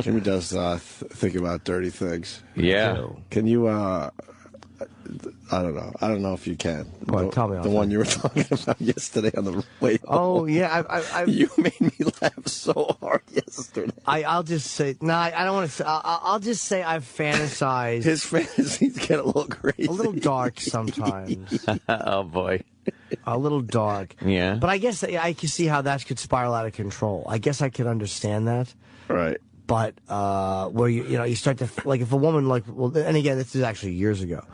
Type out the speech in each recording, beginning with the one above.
Jimmy does think about dirty things. Yeah. Can you, I don't know. I don't know if you can. What, tell me. The one you were talking about yesterday on the way home. Oh, yeah. You made me laugh so hard yesterday. I'll just say, I don't want to say, I'll just say I've fantasized. His fantasies get a little crazy. A little dark sometimes. Oh, boy. A little dark. Yeah. But I guess I can see how that could spiral out of control. I guess I can understand that. Right. But where you start to, like, if a woman, like, well, and again, this is actually years ago.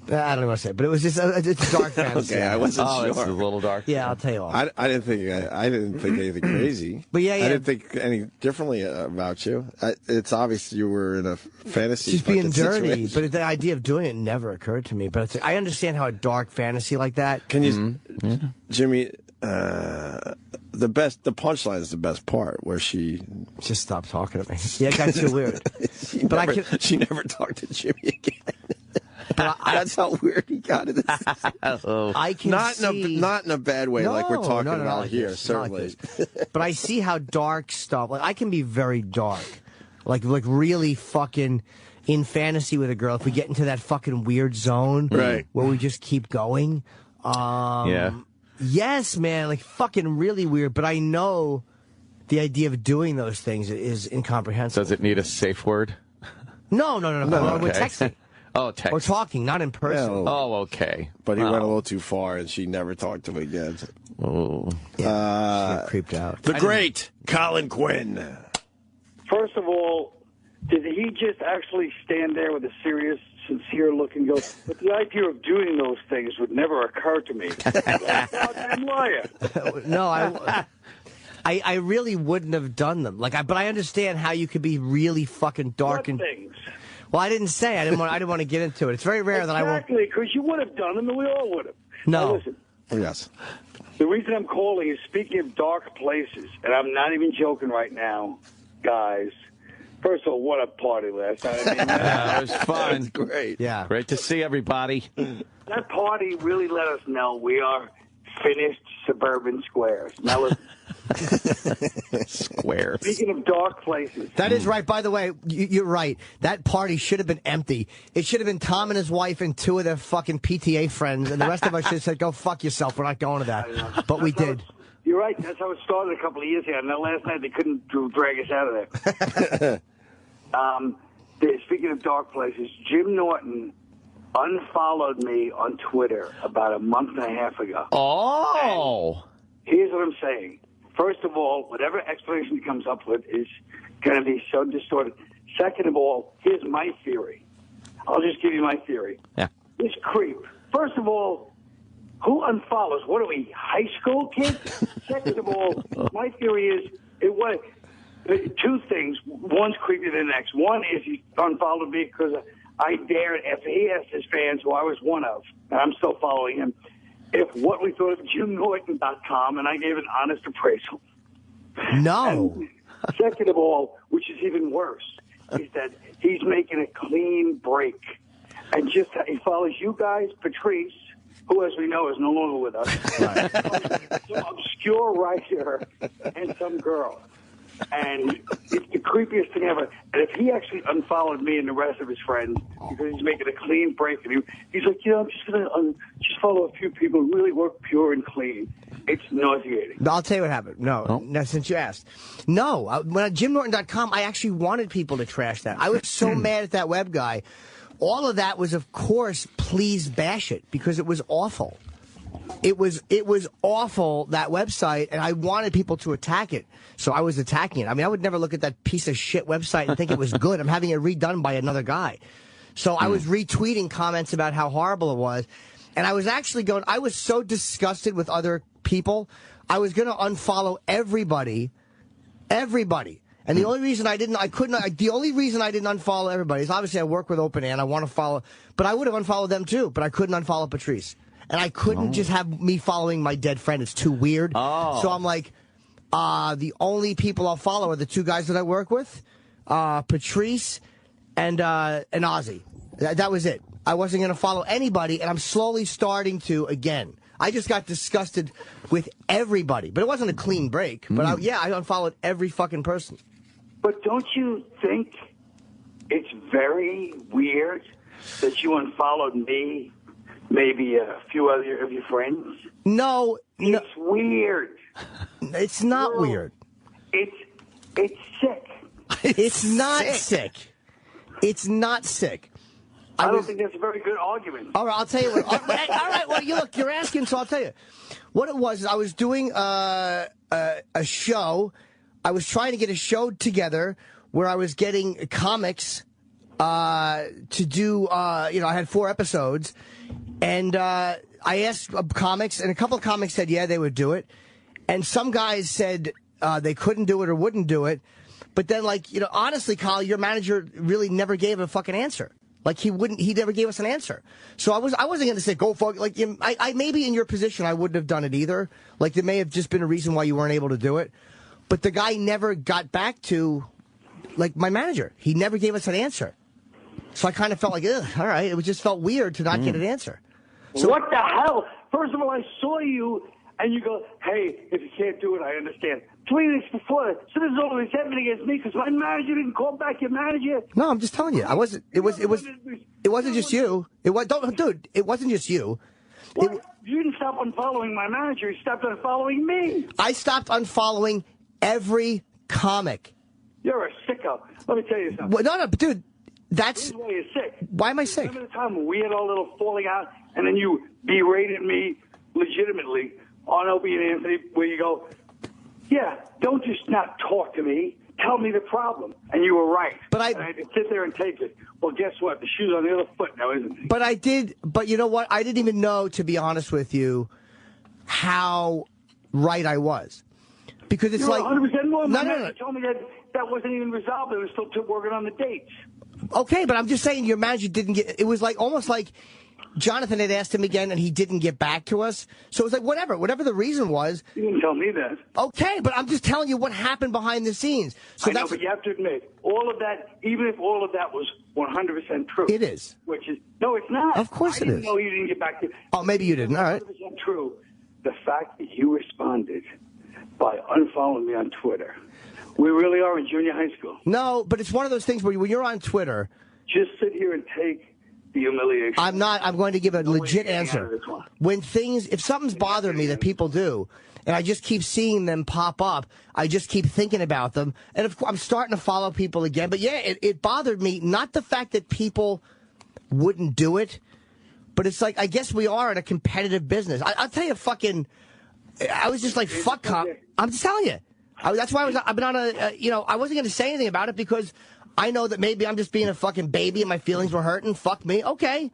I don't know what to say, but it was just it's dark fantasy. Okay, I wasn't sure. It's a little dark. Yeah, I'll tell you all. I didn't think anything crazy. But yeah. I didn't think any differently about you. It's obvious you were in a fantasy. She's being dirty, situation. but the idea of doing it never occurred to me. But I understand how a dark fantasy like that. Can you, Jimmy? The punchline is the best part, where she just stopped talking to me. Yeah, it got too weird. she never talked to Jimmy again. But that's how weird he got it. I can not in a bad way, like we're talking about like here, this, certainly. Like but I see how dark stuff. Like I can be very dark, like really fucking in fantasy with a girl. If we get into that fucking weird zone, right, where we just keep going. Yeah. Yes, man, like fucking really weird. But I know the idea of doing those things is incomprehensible. Does it need a safe word? No. Okay. We're texting. Oh, text. We're talking, not in person. Yeah, oh, okay. But he went a little too far, and she never talked to him again. Oh. Yeah, she got creeped out. The great Colin Quinn. First of all, did he just actually stand there with a serious, sincere look and go, but the idea of doing those things would never occur to me. I'm liar. No, I really wouldn't have done them. But I understand how you could be really fucking dark What things? Well, I didn't say. I didn't want to get into it. It's very rare that I won't. Exactly, because you would have done them, and we all would have. No. Now, listen. Yes. The reason I'm calling is, speaking of dark places, and I'm not even joking right now, guys. First of all, what a party last night. I mean, it was fun. Great. Yeah. Great to see everybody. That party really let us know we are finished suburban squares. Now, listen. Squares. Speaking of dark places. That is right. By the way, you're right. That party should have been empty. It should have been Tom and his wife and two of their fucking PTA friends, and the rest of us should have said, go fuck yourself. We're not going to that. But we did. You're right. That's how it started a couple of years ago. And then last night they couldn't drag us out of there. Speaking of dark places, Jim Norton unfollowed me on Twitter about a month and a half ago. Oh. And here's what I'm saying. First of all, whatever explanation he comes up with is going to be so distorted. Second of all, here's my theory. I'll just give you my theory. Yeah. This creep. First of all, who unfollows? What are we, high school kids? Second of all, my theory is it was two things. One's creepier than the next. One is he unfollowed me because I dared, after he asked his fans, who I was one of, and I'm still following him, if what we thought of JimNorton.com, and I gave an honest appraisal. No. And second of all, which is even worse, is that he's making a clean break. And just he follows you guys, Patrice, who, as we know, is no longer with us, right. Some obscure writer, and some girl. And it's the creepiest thing ever. And if he actually unfollowed me and the rest of his friends because he's making a clean break, and he's like, I'm just going to just follow a few people who really work pure and clean. It's nauseating. I'll tell you what happened. No, since you asked. No, when at JimNorton.com, I actually wanted people to trash that. I was so mad at that web guy. All of that was, of course, please bash it, because it was awful. It was awful, that website, and I wanted people to attack it, so I was attacking it. I mean, I would never look at that piece of shit website and think it was good. I'm having it redone by another guy. So I was retweeting comments about how horrible it was, and I was actually I was so disgusted with other people, I was going to unfollow everybody. And the only reason the only reason I didn't unfollow everybody is obviously I work with Open and I want to follow, but I would have unfollowed them too, but I couldn't unfollow Patrice. And I couldn't just have me following my dead friend. It's too weird. Oh. So I'm like, the only people I'll follow are the two guys that I work with, Patrice and Ozzy. That was it. I wasn't going to follow anybody, and I'm slowly starting to again. I just got disgusted with everybody. But it wasn't a clean break. But I unfollowed every fucking person. But don't you think it's very weird that you unfollowed me, maybe a few other of your friends? No. It's weird. It's not weird. It's sick. It's not sick. It's not sick. I don't think that's a very good argument. All right, I'll tell you what. All right, well, you're asking, so I'll tell you. What it was is I was doing a show. I was trying to get a show together where I was getting comics to do, I had 4 episodes. And I asked comics, and a couple of comics said, yeah, they would do it. And some guys said they couldn't do it or wouldn't do it. But then, honestly, Kyle, your manager really never gave a fucking answer. He never gave us an answer. So I wasn't going to say, go fuck, I maybe in your position, I wouldn't have done it either. There may have just been a reason why you weren't able to do it. But the guy never got back to, my manager. He never gave us an answer. So I kind of felt ugh, all right. It just felt weird to not get an answer. So, what the hell? First of all, I saw you, and you go, hey, if you can't do it, I understand. 3 weeks before that. So this is all resentment against me because my manager didn't call back your manager. No, I'm just telling you. I wasn't. It wasn't just you. It wasn't just you. What? You didn't stop unfollowing my manager. You stopped unfollowing me. I stopped unfollowing every comic. You're a sicko. Let me tell you something. Well, no, dude. This is why you're sick. Why am I sick? Remember the time when we had our little falling out, and then you berated me legitimately on Opie and Anthony, where you go, yeah, don't just not talk to me. Tell me the problem. And you were right. But I had to sit there and take it. Well, guess what? The shoe's on the other foot now, isn't it? But I did. But you know what? I didn't even know, to be honest with you, how right I was. Because it's You're 100% wrong. No. You told me that wasn't even resolved. They were still working on the dates. Okay, but I'm just saying your manager didn't get... It was almost like Jonathan had asked him again and he didn't get back to us. So it was whatever the reason was. You didn't tell me that. Okay, but I'm just telling you what happened behind the scenes. So I know, but you have to admit, all of that, even if all of that was 100% true. It is. Which is... No, it's not. Of course it is. I didn't know you didn't get back to... Oh, maybe you didn't. All right. 100% true. The fact that you responded by unfollowing me on Twitter. We really are in junior high school. No, but it's one of those things where when you're on Twitter... Just sit here and take the humiliation. I'm not. I'm going to give a legit answer. If something's bothering me that people do, and I just keep seeing them pop up, I just keep thinking about them. And of course, I'm starting to follow people again. But yeah, it bothered me. Not the fact that people wouldn't do it, but it's I guess we are in a competitive business. I'll tell you, I was just fuck. I'm just telling you. That's why I've been on I wasn't going to say anything about it because I know that maybe I'm just being a fucking baby and my feelings were hurting. Fuck me. Okay.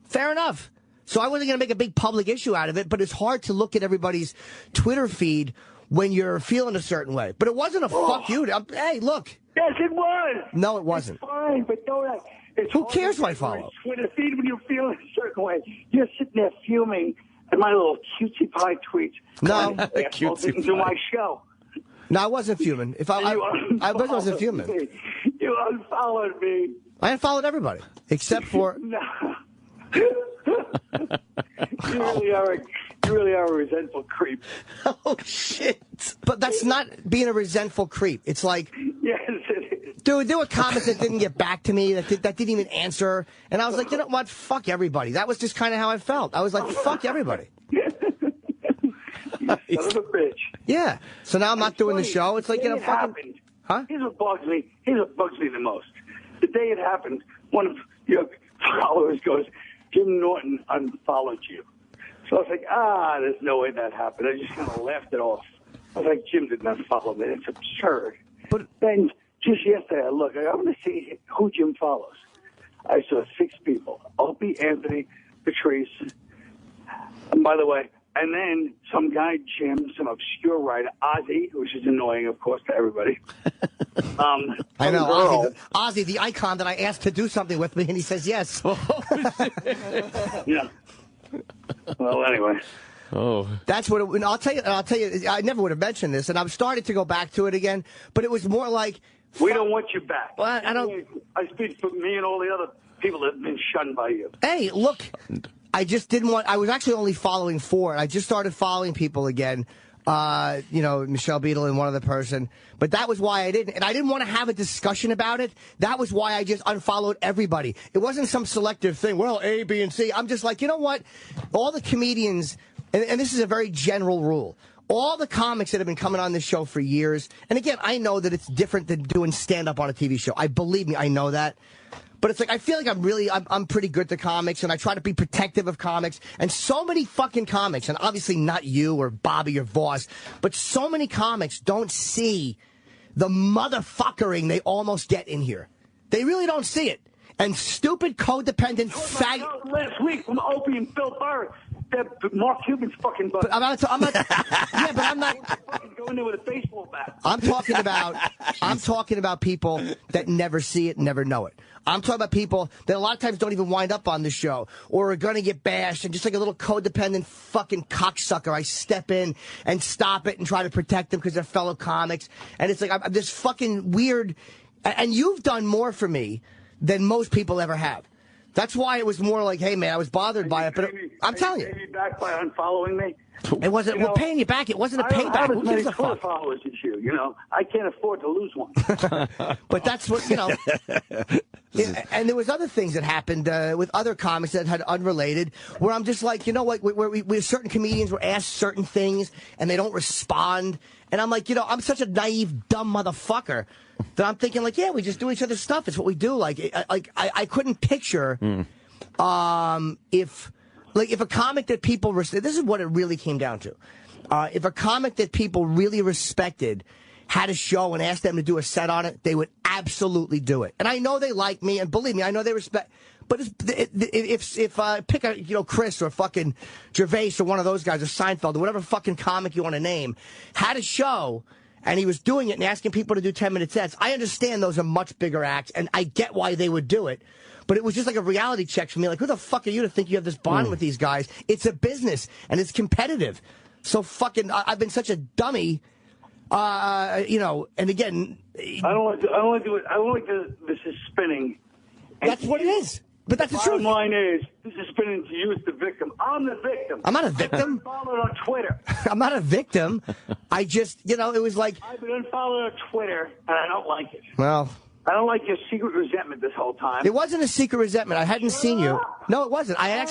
Fair enough. So I wasn't going to make a big public issue out of it, but it's hard to look at everybody's Twitter feed when you're feeling a certain way. But it wasn't a fuck you. Hey, look. Yes, it was. No, it wasn't. It's fine, but don't. Who cares what I follow? Twitter feed when you're feeling a certain way. You're sitting there fuming at my little cutesy pie tweets. No. Cutesy to my show. No, I wasn't fuming. I wasn't fuming. You unfollowed me. I unfollowed everybody except for. No. You really are a resentful creep. Oh shit! But that's not being a resentful creep. It's yes, it is. Dude, there were comments that didn't get back to me, that didn't even answer, and I was like, you know what? Fuck everybody. That was just kind of how I felt. I was like, fuck everybody. Son of a bitch. Yeah. So now I'm not doing the show. It's fucking. Happened. Huh? Here's what bugs me the most. The day it happened, one of your followers goes, Jim Norton unfollowed you. So I was like, there's no way that happened. I just kind of laughed it off. I was like, Jim did not follow me. It's absurd. But then just yesterday, I want to see who Jim follows. I saw 6 people: Opie, Anthony, Patrice. And by the way, and then some guy, Jim, some obscure writer, Ozzy, which is annoying, of course, to everybody. I know, Ozzy, the icon that I asked to do something with me, and he says yes. Yeah. Well, anyway. Oh. That's what and I'll tell you, I never would have mentioned this, and I'm starting to go back to it again, but it was more like... We don't want you back. Well, I don't... I speak for me and all the other people that have been shunned by you. Hey, look... I just didn't want... I was actually only following 4, and I just started following people again Michelle Beadle and one other person. But that was why I didn't. And I didn't want to have a discussion about it. That was why I just unfollowed everybody. It wasn't some selective thing. Well, A, B, and C. I'm just like, you know what? All the comedians, and this is a very general rule, all the comics that have been coming on this show for years, and again, I know that it's different than doing stand-up on a TV show. Believe me, I know that. But it's like, I feel like I'm pretty good to comics, and I try to be protective of comics. And so many fucking comics, and obviously not you or Bobby or Voss, but so many comics don't see the motherfuckering they almost get in here. They really don't see it. And stupid, codependent fag... Last week from Opie and Phil Burr, that Mark Cuban's fucking butt. But I'm not... yeah, but I'm not... Go in there with a baseball bat. I'm talking about people that never see it, never know it. I'm talking about people that a lot of times don't even wind up on the show or are going to get bashed, and just like a little codependent fucking cocksucker, I step in and stop it and try to protect them because they're fellow comics. And it's like, I'm this fucking weird, and you've done more for me than most people ever have. That's why it was more like, hey, man, I was bothered by it, but I'm telling you. Pay me back by unfollowing me? It wasn't, we're paying you back. It wasn't a payback. I don't have as many Twitter followers as you, I can't afford to lose one. But that's what, and there was other things that happened with other comics that had unrelated, where I'm just like, you know what, where certain comedians were asked certain things, and they don't respond. And I'm like, I'm such a naive, dumb motherfucker that I'm thinking, like, yeah, we just do each other's stuff. It's what we do. I couldn't picture if a comic that people this is what it really came down to. If a comic that people really respected had a show and asked them to do a set on it, they would absolutely do it. And I know they like me, and believe me, I know they respect. But if pick a Chris or fucking Gervais or one of those guys or Seinfeld or whatever fucking comic you want to name had a show and he was doing it and asking people to do 10-minute sets, I understand those are much bigger acts, and I get why they would do it. But it was just like a reality check for me. Like, who the fuck are you to think you have this bond with these guys? It's a business, and it's competitive. So fucking, I've been such a dummy, and again... I don't like this is spinning. That's what it is. But that's the truth. Bottom line is, this is spinning to you as the victim. I'm the victim. I'm not a victim. I've been unfollowed on Twitter. I'm not a victim. I just, it was like... I've been unfollowed on Twitter, and I don't like it. Well... I don't like your secret resentment this whole time. It wasn't a secret resentment. I hadn't seen you. No, it wasn't. I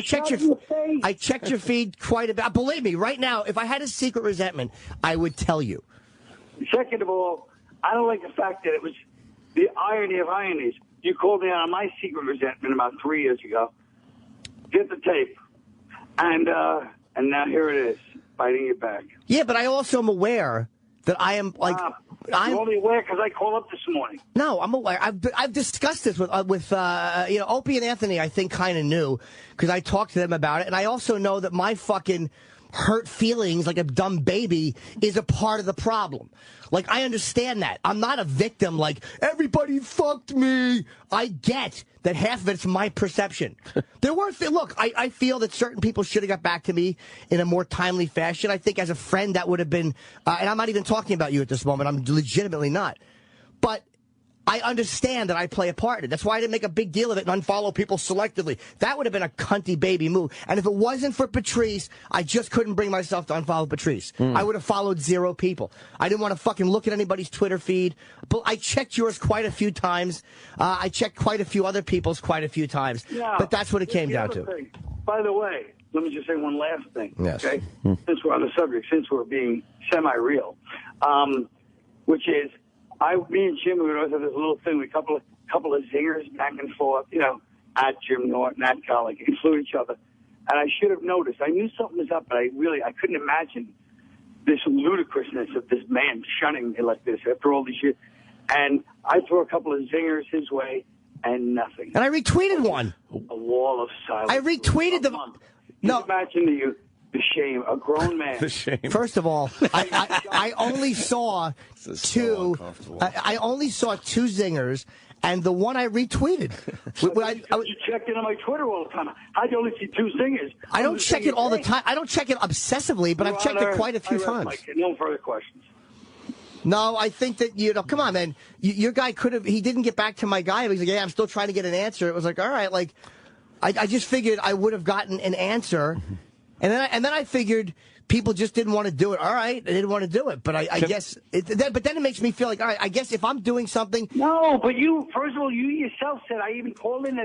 checked your feed quite a bit. Believe me, right now, if I had a secret resentment, I would tell you. Second of all, I don't like the fact that it was the irony of ironies. You called me out on my secret resentment about 3 years ago. Get the tape. And now here it is, biting you back. Yeah, but I also am aware that I am like... I'm only aware because I called up this morning. No, I'm aware. I've discussed this with Opie and Anthony. I think kind of knew because I talked to them about it, and I also know that my fucking hurt feelings like a dumb baby is a part of the problem. Like, I understand that. I'm not a victim. Like, everybody fucked me. I get that half of it's my perception. Look, I feel that certain people should have got back to me in a more timely fashion. I think as a friend that would have been, and I'm not even talking about you at this moment. I'm legitimately not. But I understand that I play a part in it. That's why I didn't make a big deal of it and unfollow people selectively. That would have been a cunty baby move. And if it wasn't for Patrice, I just couldn't bring myself to unfollow Patrice. I would have followed 0 people. I didn't want to fucking look at anybody's Twitter feed. But I checked yours quite a few times. I checked quite a few other people's quite a few times. Yeah, but that's what it came down to. Thing. By the way, let me just say one last thing. Yes. Okay? Since we're on the subject, since we're being semi-real, which is, me and Jim, we would always have this little thing, a couple of zingers back and forth, at Jim Norton, at Colin, include each other. And I should have noticed. I knew something was up, but I couldn't imagine this ludicrousness of this man shunning me like this after all these years. And I threw a couple of zingers his way, and nothing. And I retweeted one. A wall of silence. I retweeted them. No. Imagine the shame, a grown man. The shame. First of all, I only saw two. I only saw 2 zingers, and the one I retweeted. You checked in on my Twitter all the time. How'd you only see 2 zingers? I don't check it all the time. I don't check it obsessively, but I've checked it quite a few times. No further questions. No, I think that, come on, man. Your guy he didn't get back to my guy. He's like, yeah, I'm still trying to get an answer. It was like, all right, like, I just figured I would have gotten an answer. And then I figured people just didn't want to do it. All right, they didn't want to do it, but I guess. But then it makes me feel like, all right, I guess if I'm doing something. No, but you, first of all, you yourself said, I even called in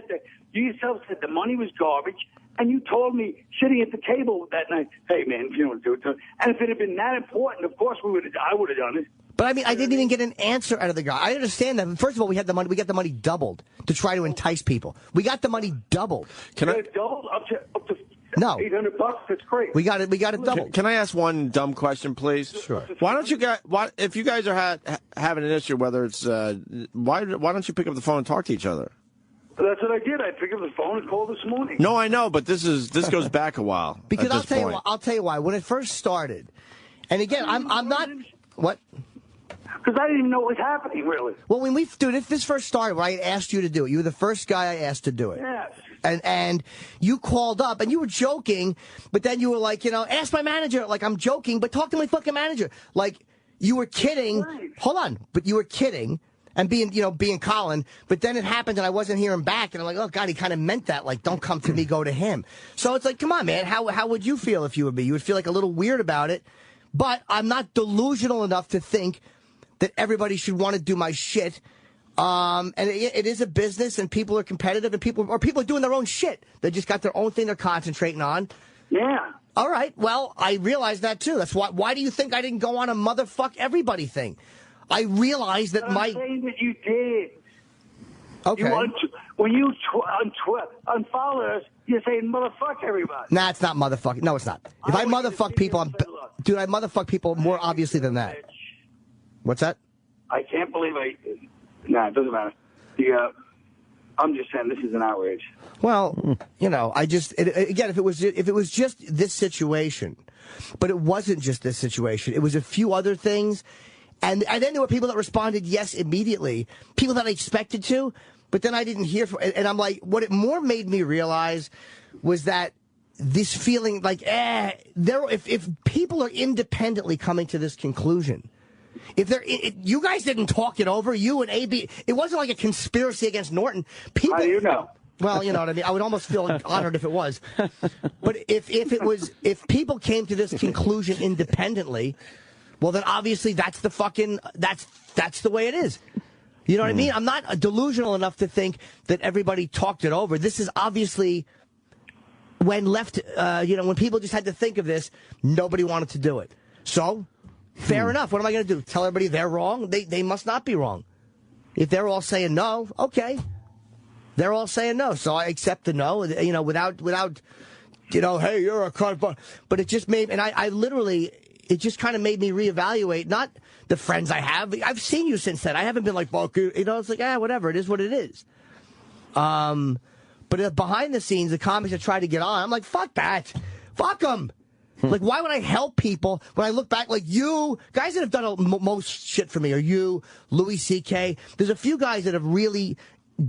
you yourself said the money was garbage, and you told me sitting at the table that night, hey man, if you don't do it, and if it had been that important, of course I would have done it. But I mean, I didn't even get an answer out of the guy. I understand that. First of all, we got the money doubled to try to entice people. We got the money doubled. Can I doubled up to No. $800? That's great. We got it doubled. Can I ask one dumb question, please? Sure. Why don't you guys? If you guys are having an issue, whether it's why don't you pick up the phone and talk to each other? That's what I did. I picked up the phone and called this morning. No, I know, but this goes back a while. Because I'll tell you why. When it first started, and again, I'm not what. Because I didn't even know what was happening, really. Well, if this first started, I asked you to do it. You were the first guy I asked to do it. Yes. And you called up, and you were joking, but then you were like, ask my manager. Like, I'm joking, but talk to my fucking manager. Like, you were kidding. Right. Hold on. But you were kidding and being Colin. But then it happened, and I wasn't hearing back, and I'm like, oh, God, he kind of meant that. Like, don't come to me, go to him. So it's like, come on, man. How would you feel if you were me? You would feel like a little weird about it. But I'm not delusional enough to think that everybody should want to do my shit. And it is a business, and people are competitive, and people are doing their own shit. They just got their own thing they're concentrating on. Yeah. All right. Well, I realize that too. That's why do you think I didn't go on a motherfuck everybody thing? I realized that I'm saying that you did. Okay. When you unfollow us, you're saying motherfuck everybody. Nah, it's not motherfucking. No, it's not. If I motherfuck people, I motherfuck people more obviously than that. What's that? I can't believe it doesn't matter. I'm just saying this is an outrage. Well, again, if it was just this situation, but it wasn't just this situation. It was a few other things, and then there were people that responded yes immediately. People that I expected to, but then I didn't hear from. And I'm like, what it more made me realize was that this feeling like, if people are independently coming to this conclusion. You guys didn't talk it over, you and AB. It wasn't like a conspiracy against Norton. How do you know? Well, you know what I mean. I would almost feel honored if it was. But if people came to this conclusion independently, well, then obviously that's the way it is. You know what I mean? I'm not delusional enough to think that everybody talked it over. This is obviously when left. When people just had to think of this, nobody wanted to do it. So. Fair enough. What am I going to do? Tell everybody they're wrong? They must not be wrong. If they're all saying no, okay. They're all saying no, so I accept the no. Without hey, you're a cunt. But it just made, and I literally, it just kind of made me reevaluate. Not the friends I have. I've seen you since then. I haven't been like, it's like, whatever. It is what it is. But behind the scenes, the comics that try to get on, I'm like, fuck that. Fuck them. Like, why would I help people when I look back? Like, you guys that have done most shit for me, or you, Louis C.K. There's a few guys that have really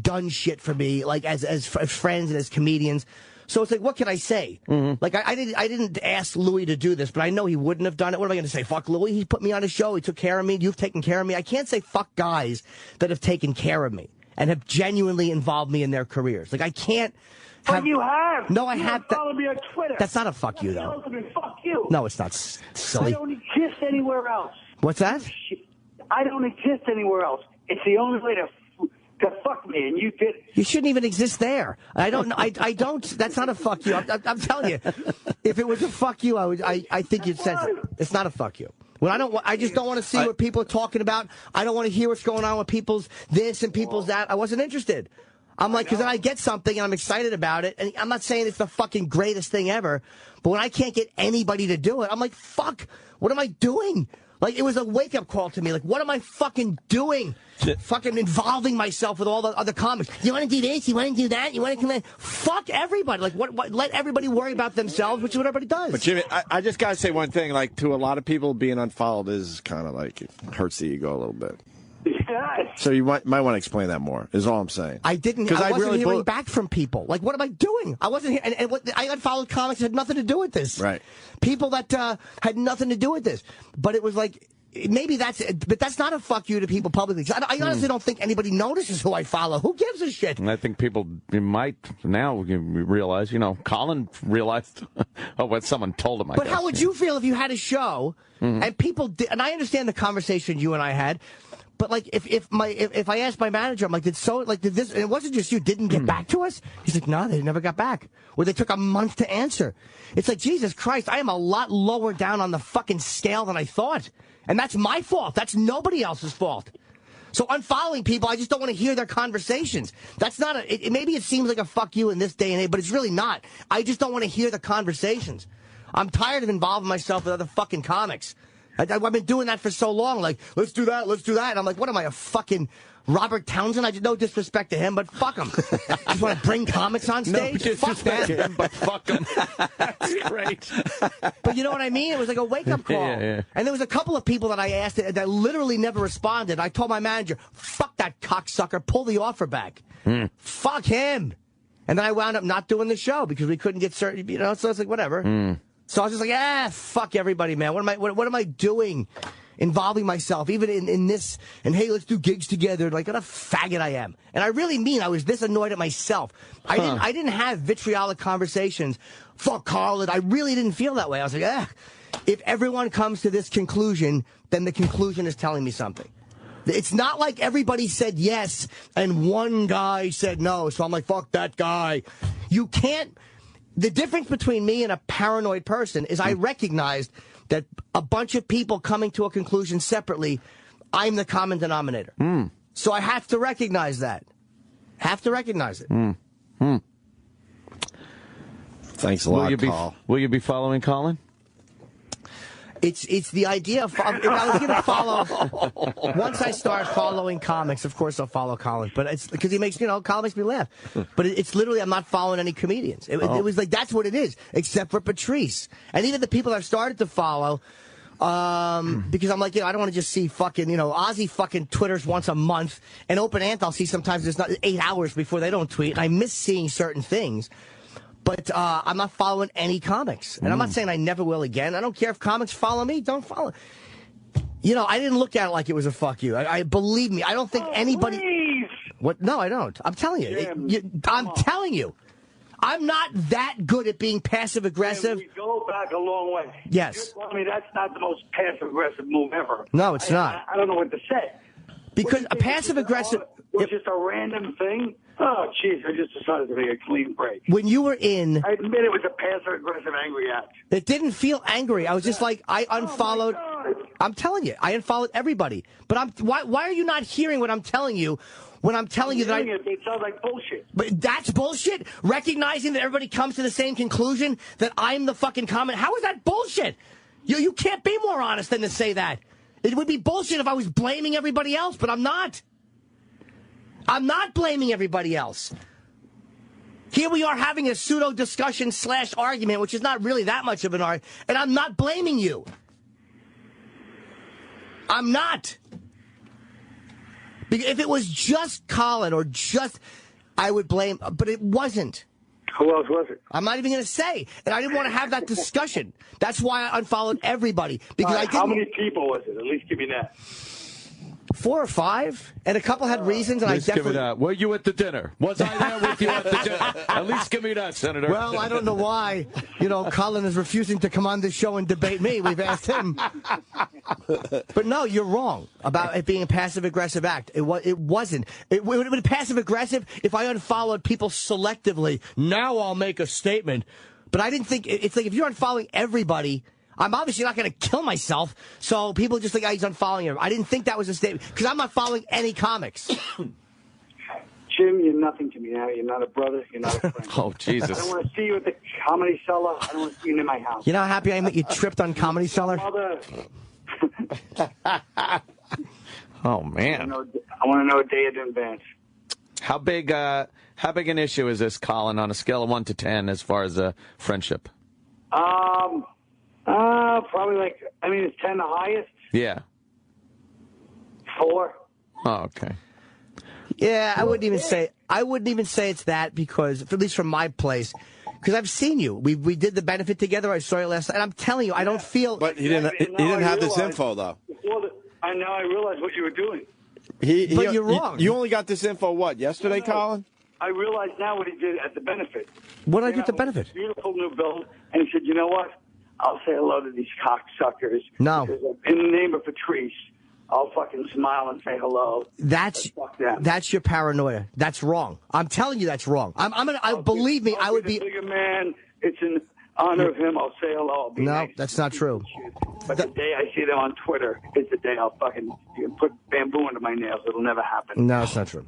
done shit for me, like as friends and as comedians. So it's like, what can I say? Mm-hmm. Like, I didn't ask Louis to do this, but I know he wouldn't have done it. What am I going to say? Fuck Louis. He put me on his show. He took care of me. You've taken care of me. I can't say fuck guys that have taken care of me and have genuinely involved me in their careers. Like, I can't. But you have. No, I have. Follow me on Twitter. That's not a fuck you, though. Fuck you. No, it's not silly. I don't exist anywhere else. What's that? I don't exist anywhere else. It's the only way to fuck me, and you did it. You shouldn't even exist there. I don't. I don't. That's not a fuck you. I'm telling you. If it was a fuck you, I think you'd sense it. It's not a fuck you. Well, I just don't want to see what people are talking about. I don't want to hear what's going on with people's this and people's that. I wasn't interested. I'm like, because then I get something and I'm excited about it. And I'm not saying it's the fucking greatest thing ever. But when I can't get anybody to do it, I'm like, fuck, what am I doing? Like, it was a wake-up call to me. Like, what am I fucking doing? Fucking involving myself with all the other comics. You want to do this? You want to do that? You want to come in? Fuck everybody. Like, what? Let everybody worry about themselves, which is what everybody does. But, Jimmy, I just got to say one thing. Like, to a lot of people, being unfollowed is kind of like, it hurts the ego a little bit. Yes. So you might want to explain that more, is all I'm saying. I wasn't hearing back from people. Like, what am I doing? I wasn't here. And I unfollowed comics that had nothing to do with this. Right. People that had nothing to do with this. But it was like, maybe but that's not a fuck you to people publicly. I honestly don't think anybody notices who I follow. Who gives a shit? And I think people might now realize, Colin realized what someone told him, I But guess. how would you feel if you had a show and people did, and I understand the conversation you and I had, but like if I asked my manager, I'm like, did this, and it wasn't just you, didn't get back to us? He's like, no, they never got back. Or they took a month to answer. It's like, Jesus Christ, I am a lot lower down on the fucking scale than I thought. And that's my fault. That's nobody else's fault. So unfollowing people, I just don't want to hear their conversations. That's not maybe it seems like a fuck you in this day and age, but it's really not. I just don't want to hear the conversations. I'm tired of involving myself with other fucking comics. I've been doing that for so long. Like, let's do that. And I'm like, what am I, a fucking Robert Townsend? I just, no disrespect to him, but fuck him. Just want to bring comics on stage? No Fuck disrespect that. to him, but fuck him. That's great. But you know what I mean? It was like a wake-up call. Yeah. And there was a couple of people that I asked that literally never responded. I told my manager, fuck that cocksucker, pull the offer back. Fuck him. And then I wound up not doing the show because we couldn't get certain, so it's like, whatever. So I was just like, fuck everybody, man. What am I doing? Involving myself, even in this, and hey, let's do gigs together. Like, what a faggot I am. And I really mean, I was this annoyed at myself. I didn't have vitriolic conversations. Fuck Colin. I really didn't feel that way. I was like, if everyone comes to this conclusion, then the conclusion is telling me something. It's not like everybody said yes and one guy said no. So I'm like, fuck that guy. You can't. The difference between me and a paranoid person is I recognized that a bunch of people coming to a conclusion separately, I'm the common denominator. So I have to recognize that. Have to recognize it. Thanks a lot, Paul. Will you be following Colin? It's the idea of, if I was going to follow, once I start following comics, of course I'll follow Colin, but it's because he makes, Colin makes me laugh. But it's literally, I'm not following any comedians. It was like, that's what it is, except for Patrice. And even the people I've started to follow, because I'm like, I don't want to just see fucking, Ozzy fucking Twitters once a month, and Open Ant I'll see sometimes there's not 8 hours before they don't tweet, and I miss seeing certain things. But I'm not following any comics. And I'm not saying I never will again. I don't care if comics follow me. Don't follow. I didn't look at it like it was a fuck you. I believe me. I don't think anybody. Please. What? No, I don't. I'm telling you. I'm telling you. I'm not that good at being passive aggressive. We go back a long way. Yes. I mean, that's not the most passive aggressive move ever. No, it's not. I don't know what to say. Because a passive aggressive. It was just a random thing. Oh, jeez, I just decided to make a clean break. When you were in. I admit it was a passive-aggressive angry act. It didn't feel angry. I was just like, I unfollowed. Oh, I'm telling you, I unfollowed everybody. But why are you not hearing what I'm telling you when I'm telling you that It sounds like bullshit. But that's bullshit? Recognizing that everybody comes to the same conclusion that I'm the fucking comment. How is that bullshit? You can't be more honest than to say that. It would be bullshit if I was blaming everybody else, but I'm not. I'm not blaming everybody else. Here we are having a pseudo discussion / argument, which is not really that much of an argument, and I'm not blaming you. I'm not. If it was just Colin or just, I would blame, but it wasn't. Who else was it? I'm not even going to say, and I didn't want to have that discussion. That's why I unfollowed everybody because I didn't. How many people was it? At least give me that. 4 or 5, and a couple had reasons, and I definitely. Give it up. Were you at the dinner? Was I there with you at the dinner? At least give me that, Senator. Well, I don't know why. Colin is refusing to come on this show and debate me. We've asked him. But no, you're wrong about it being a passive-aggressive act. It wasn't. It would have been passive-aggressive if I unfollowed people selectively. Now I'll make a statement. But I didn't think. It's like if you're unfollowing everybody, I'm obviously not going to kill myself, so people just think he's unfollowing him. I didn't think that was a statement, because I'm not following any comics. Jim, you're nothing to me now. You're not a brother. You're not a friend. Oh, Jesus. I don't want to see you at the Comedy Cellar. I don't want to see you in my house. You know how happy I am that you tripped on Comedy Cellar? Mother. Oh, man. I want to know a day in advance. How big an issue is this, Colin, on a scale of 1 to 10 as far as friendship? Probably is 10 the highest? Yeah. 4. Oh, okay. Yeah, I wouldn't even say it's that, because at least from my place, because I've seen you. We did the benefit together. I saw you last night, and I'm telling you, I don't feel. But he didn't have this info though. And now I realize what you were doing. But you're wrong. You only got this info, what, yesterday, Colin? I realize now what he did at the benefit. What did I do at the benefit? Beautiful new build. And he said, you know what? I'll say hello to these cocksuckers. No. In the name of Patrice, I'll fucking smile and say hello. That's your paranoia. That's wrong. I'm telling you that's wrong. Believe me, I would be... bigger man. It's in honor of him. I'll say hello. I'll be nice. That's not true. But the day I see them on Twitter is the day I'll fucking put bamboo into my nails. It'll never happen. No, it's not true.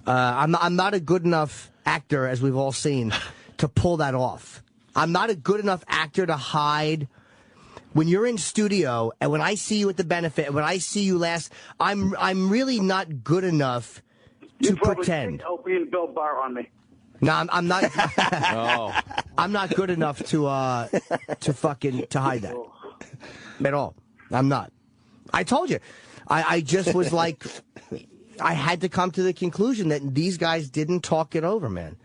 I'm not a good enough actor, as we've all seen, to pull that off. I'm not a good enough actor to hide. When you're in studio, and when I see you at the benefit, and when I see you last, I'm really not good enough to pretend. Opie and Bill Barr on me. No, I'm not. Oh. I'm not good enough to hide that at all. I'm not. I told you. I just was like, I had to come to the conclusion that these guys didn't talk it over, man.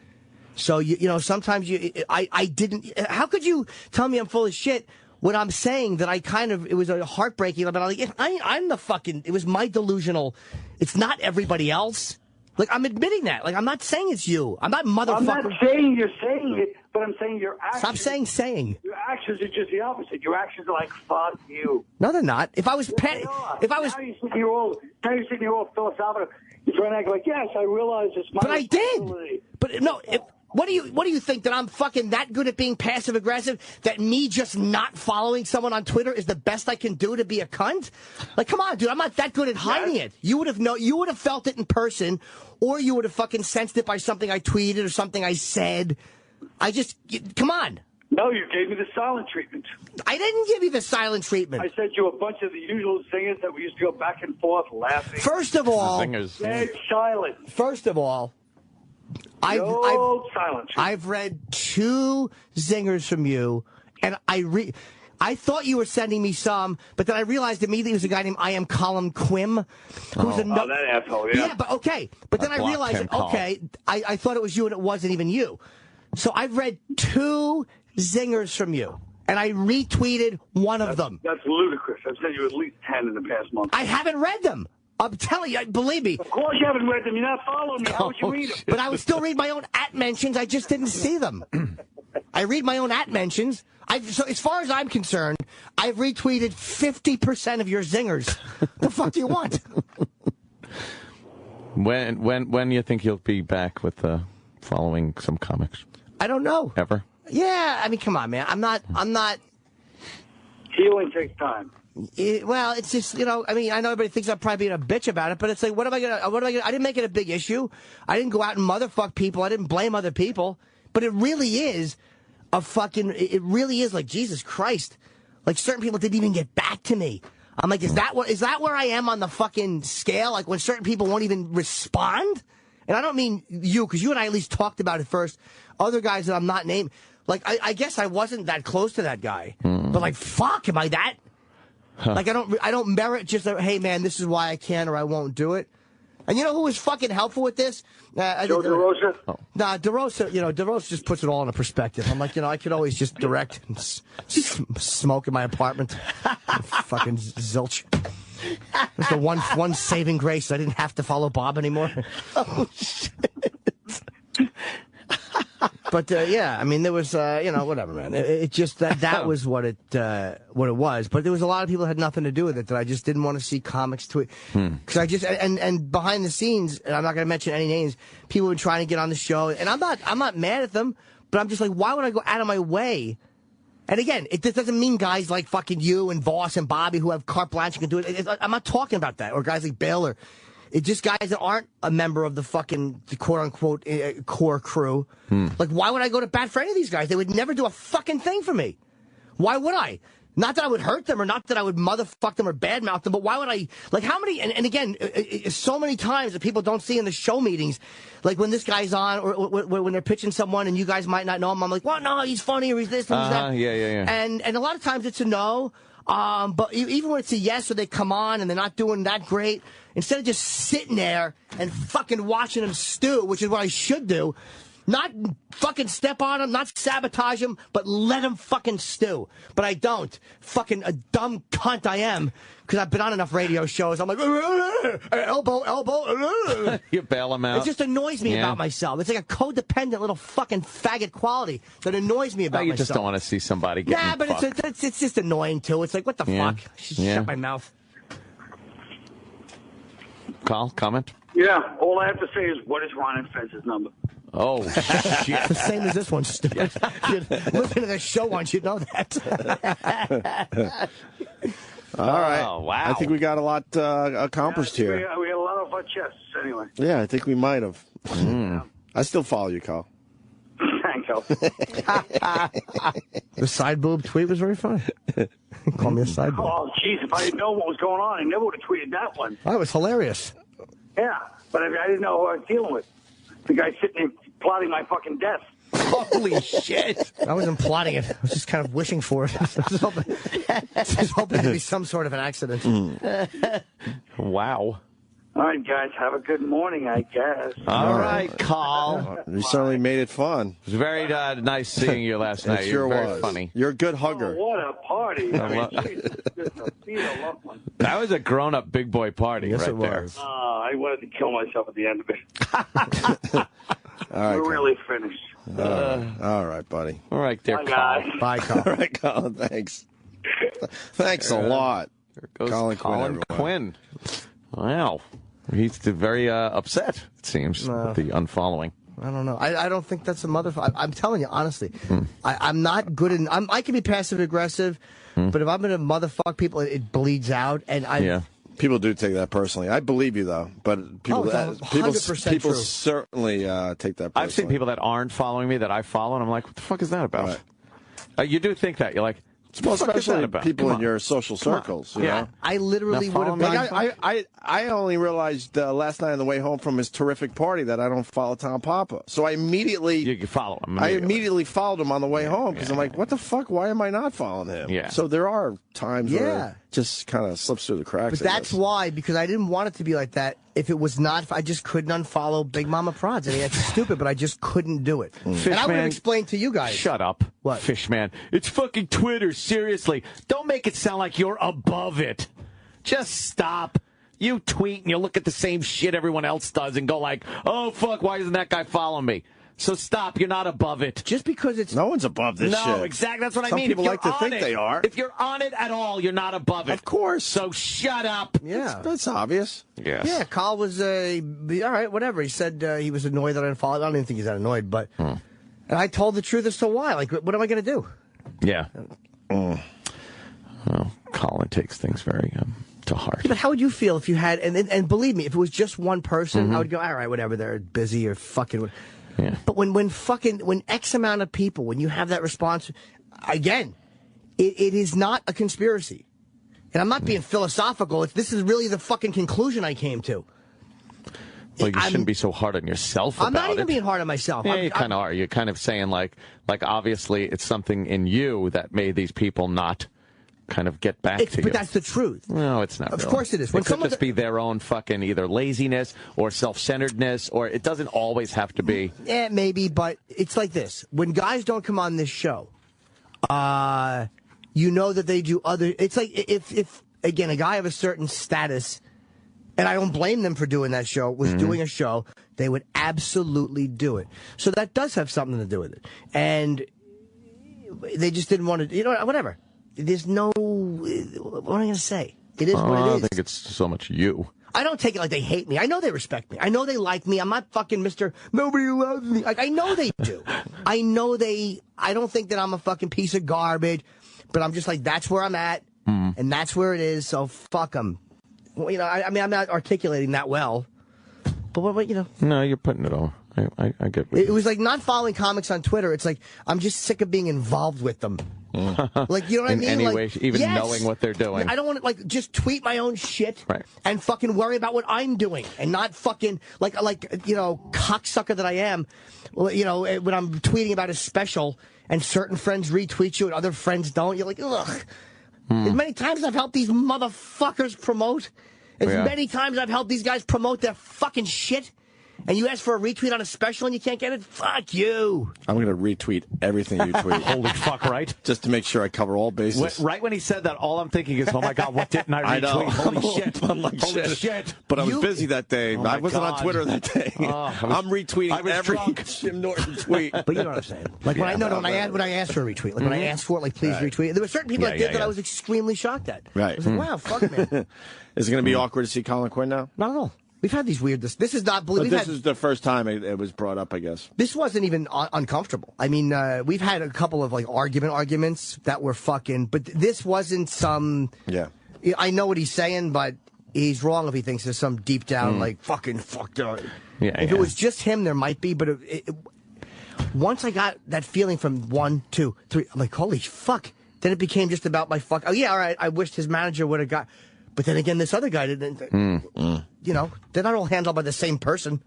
So you know, sometimes I didn't. How could you tell me I'm full of shit when I'm saying that it was a heartbreaking? But I'm the fucking. It was my delusional. It's not everybody else. Like, I'm admitting that. Like, I'm not saying it's you. I'm not motherfucker. I'm not saying you're saying it, but I'm saying your actions. Stop saying. Your actions are just the opposite. Your actions are like, fuck you. No, they're not. If I was Now you're sitting here all philosophical. You're trying to act like, yes, I realize it's my. But I did. But no. What do you think, that I'm fucking that good at being passive aggressive? That me just not following someone on Twitter is the best I can do to be a cunt? Like, come on, dude, I'm not that good at hiding it. You would have felt it in person, or you would have fucking sensed it by something I tweeted or something I said. Come on. No, you gave me the silent treatment. I didn't give you the silent treatment. I sent you a bunch of the usual singers that we used to go back and forth laughing. First of all, dead silent. First of all, I've read 2 zingers from you, and I thought you were sending me some, but then I realized immediately it was a guy named I Am Colin Quim. That asshole, yeah. Yeah, but okay. But then I realized, I thought it was you, and it wasn't even you. So I've read 2 zingers from you, and I retweeted one of them. That's ludicrous. I've sent you at least 10 in the past month. I haven't read them. I'm telling you, believe me. Of course you haven't read them. You're not following me. How would you read them? But I would still read my own @mentions. I just didn't see them. I read my own @mentions. So as far as I'm concerned, I've retweeted 50% of your zingers. The fuck do you want? When do you think you'll be back with following some comics? I don't know. Ever? Yeah, I mean, come on, man. I'm not. Healing takes time. Well, it's just, you know, I mean, I know everybody thinks I'm probably being a bitch about it, but it's like, what am I gonna, I didn't make it a big issue. I didn't go out and motherfuck people. I didn't blame other people. But it really is it really is like, Jesus Christ. Like, certain people didn't even get back to me. I'm like, is that where I am on the fucking scale? Like, when certain people won't even respond? And I don't mean you, because you and I at least talked about it first. Other guys that I'm not naming, like, I guess I wasn't that close to that guy. But like, fuck, am I that? Like, I don't merit just like, hey, man, this is why I can or I won't do it. And you know who was fucking helpful with this? Joe DeRosa? Nah, DeRosa just puts it all in a perspective. I'm like, I could always just direct and smoke in my apartment. Fucking zilch. It's the one saving grace. I didn't have to follow Bob anymore. Oh, shit. But yeah, I mean, there was whatever, man. It just that was what it was. But there was a lot of people that had nothing to do with it that I just didn't want to see comics tweet. Because I just and behind the scenes, and I'm not going to mention any names, people were trying to get on the show, and I'm not mad at them, but I'm just like, why would I go out of my way? And again, it doesn't mean guys like fucking you and Voss and Bobby who have carte blanche can do it. I'm not talking about that, or guys like Bill, or it's just guys that aren't a member of the quote-unquote core crew. Like, why would I go to bat for any of these guys? They would never do a fucking thing for me. Why would I? Not that I would hurt them, or not that I would motherfuck them or badmouth them, but why would I? Like, how many, and again, so many times that people don't see in the show meetings, like when this guy's on, or when they're pitching someone and you guys might not know him, I'm like, well, no, he's funny, or he's this, and he's that. Yeah. And a lot of times it's a no. But even when it's a yes, or they come on and they're not doing that great, instead of just sitting there and fucking watching them stew, which is what I should do, Not fucking step on them, not sabotage them, but let them fucking stew. But I don't. Fucking a dumb cunt I am, because I've been on enough radio shows. I'm like, elbow. You bail them out. It just annoys me about myself. It's like a codependent little fucking faggot quality that annoys me about you myself. just don't want to see somebody getting Nah, but fucked. it's just annoying, too. It's like, what the fuck? Shut my mouth. Carl, comment? Yeah, all I have to say is, what is Ron and Fez's number? Oh, shit. The same as this one, stupid. Listen to this show once, you know that. All right. Oh, wow. I think we got a lot accomplished here. We had a lot of our chests, anyway. Yeah, I think we might have. I still follow you, Carl. Thank you. The side boob tweet was very funny. Call me a side boob. Oh, jeez, if I didn't know what was going on, I never would have tweeted that one. That was hilarious. Yeah, but I didn't know who I was dealing with. The guy sitting there plotting my fucking death. Holy shit. I wasn't plotting it. I was just kind of wishing for it. I was hoping it'd be some sort of an accident. Wow. All right, guys, have a good morning, I guess. All right, Carl. You certainly made it fun. It was very nice seeing you last night. It sure You're very was. funny. You're a good hugger. Oh, what a party. I mean, Jesus, just a loved one. That was a grown-up big boy party right there. I wanted to kill myself at the end of it. All right, We're really finished. all right, buddy. All right, there, Bye, Carl. guys. Bye, Carl. All right, Colin, thanks. Thanks a lot. There goes Colin Colin Quinn, Quinn. Wow. He's very upset, it seems, with the unfollowing. I don't know. I don't think that's a motherfucker. I'm telling you, honestly. I'm not good in... I can be passive-aggressive, but if I'm going to motherfuck people, it bleeds out. And Yeah. People do take that personally. I believe you, though. But people, it's 100% people true. certainly take that personally. I've seen people that aren't following me that I follow, and I'm like, what the fuck is that about? Right. You do think that. You're like, Well, what the fuck is that especially about? people Come in on. your social circles. You Yeah. know? I literally Now would have follow me. gone... I only realized last night on the way home from his terrific party that I don't follow Tom Papa. So I immediately... You follow him. I immediately followed him on the way home because I'm like, yeah. what the fuck? Why am I not following him? Yeah. So there are times where Yeah. it just kind of slips through the cracks. But I that's guess. why, because I didn't want it to be like that. If it was not, I just couldn't unfollow Big Mama Prods. I mean, it's stupid, but I just couldn't do it. And I would have explained to you guys. Shut up. What? Fishman. It's fucking Twitter, seriously. Don't make it sound like you're above it. Just stop. You tweet and you look at the same shit everyone else does and go like, oh, fuck, why doesn't that guy follow me? So stop. You're not above it. Just because it's... No one's above this shit. No, exactly. That's what I Some mean. people If like you're to on think it- they are. If you're on it at all, you're not above it. Of course. So shut up. Yeah. That's obvious. Yes. Yeah, Carl was, all right, whatever. He said he was annoyed that I didn't follow. I don't even think he's that annoyed, but... And I told the truth as to why. Like, what am I going to do? Yeah. Well, Colin takes things very to heart. Yeah, but how would you feel if you had... And believe me, if it was just one person, I would go, all right, whatever, they're busy or fucking... Yeah. But when X amount of people, when you have that response, again, it is not a conspiracy. And I'm not being philosophical. This is really the fucking conclusion I came to. Well, you shouldn't be so hard on yourself I'm about not even it. being hard on myself. Yeah, you kind of are. You're kind of saying like obviously it's something in you that made these people not kind of get back to you. But that's the truth. No, it's not. Of really. course it is. When It could just be their own fucking either laziness or self-centeredness, or it doesn't always have to be. Yeah, maybe, but it's like this. When guys don't come on this show, you know that they do other... It's like if again, a guy of a certain status, and I don't blame them for doing that show, was doing a show, they would absolutely do it. So that does have something to do with it. And they just didn't want to... You know, whatever. There's no... What am I going to say? It is what I it don't is. think it's so much you. I don't take it like they hate me. I know they respect me. I know they like me. I'm not fucking Mr. Nobody loves me. Like, I know they do. I know they... I don't think that I'm a fucking piece of garbage, but I'm just like, that's where I'm at, and that's where it is, so fuck them. Well, you know, I mean, I'm not articulating that well, but what you know... No, you're putting it all. I get what It was like not following comics on Twitter. It's like, I'm just sick of being involved with them. Like, you know what I mean? In any like, way, even yes, knowing what they're doing. I don't want to, like, just tweet my own shit Right. and fucking worry about what I'm doing and not fucking, like you know, cocksucker that I am, well, you know, when I'm tweeting about a special and certain friends retweet you and other friends don't, you're like, ugh. As many times I've helped these motherfuckers promote, as Yeah. many times I've helped these guys promote their fucking shit, And you ask for a retweet on a special and you can't get it? Fuck you. I'm going to retweet everything you tweet. Holy fuck, right? Just to make sure I cover all bases. Right when he said that, all I'm thinking is, oh my God, what didn't I retweet? I know. Holy shit. I'm like, Holy shit. But I was busy that day. Oh I wasn't God. on Twitter that day. I'm retweeting every drunk. Jim Norton tweet. But you know what I'm saying. Like when I asked for a retweet, like when I asked for it, like please retweet. There were certain people that did that I was extremely shocked at. Right. I was like, wow, fuck man. Is it going to be awkward to see Colin Quinn now? Not at all. We've had these weird. This is not. But this is the first time it was brought up, I guess. This wasn't even uncomfortable. I mean, we've had a couple of like arguments that were fucking. But this wasn't some. Yeah. I know what he's saying, but he's wrong if he thinks there's some deep down like fucking fucked up. Yeah. If it was just him, there might be. But once I got that feeling from 1, 2, 3, I'm like, holy fuck. Then it became just about my fuck. Oh yeah, all right. I wished his manager would have got. But then again, this other guy didn't. You know, they're not all handled by the same person.